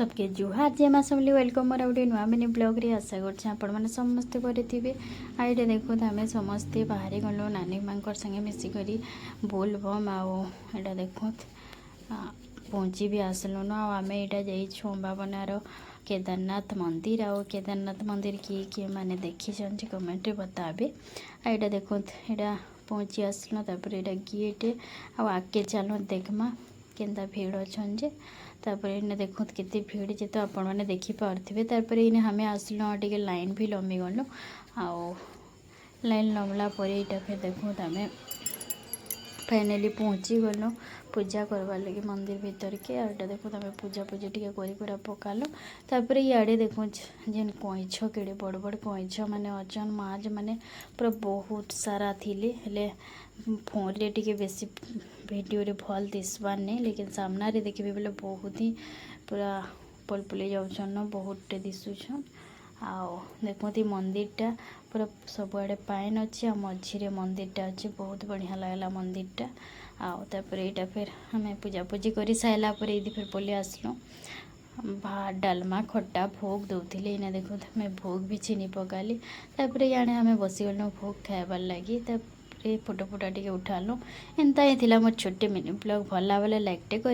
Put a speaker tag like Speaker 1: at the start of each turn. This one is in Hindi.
Speaker 1: सबके जुहार जय माँ समली वेलकम मोर गोटे नुआ मिनी ब्लॉग रे आशा करछे आपण माने समस्ते करिथिबे। आइडे देखो आमे समस्ते बाहर गलो नानी मांकर संगे मिसी करी बोलबम आओ एटा देखो पहुँची भी आसलु न आमे एटा जाइछु अंबाबनार केदारनाथ मंदिर आओ केदारनाथ मंदिर किए माने देखी जे कमेंट रे बताबे। एटा देखो एटा पहुँची आसलो तापर एटा गेट आ आके चलो देखमा केंदा भीड़ अच्छन जे तापर इने देखो केते भीड़ जे तो आपण माने देखि पारथिबे। तापर इने हमें आसलो टिके लाइन भी लंबी गलो आओ लाइन लमला पर एटा फिर देखो हमें फाइनली पहुँची गलो पूजा करवा लगे मंदिर भीतर के। आटा देखो तमें पूजा पूजा टिके करी करा पकालो। तापर इे देखो जेन कईछ केड़े बड़ बड़ कईछ माने अचन माज माने पूरा बहुत सारा थिले हेले फोन रे टिके बेसी वीडियो रे भल दिसबार नहीं लेकिन सामना रे देखिबे बोले बहुत ही पूरा पलपुले जाउछन बहुत दिसुछन। आओ देखो मंदिरटा पूरा सबुआड़े पाइन अच्छे आ मझीरे मंदिरटा अच्छे बहुत बढ़िया लगला मंदिरटा। आओ तापर एटा फिर हमें पूजा पूजी कर सारा पर ये फिर पलि आसलु भात डालमा खट्टा भोग दौले इना देखो हमें भोग भी चीनी पकाली। तापर याने हमें बसीगलु भोग खाइबार लगी तापर फोटो फोटा टिके उठालु। एंता ही थिला मोर छोटे मिनी ब्लॉग भल लागले लाइक टे कर।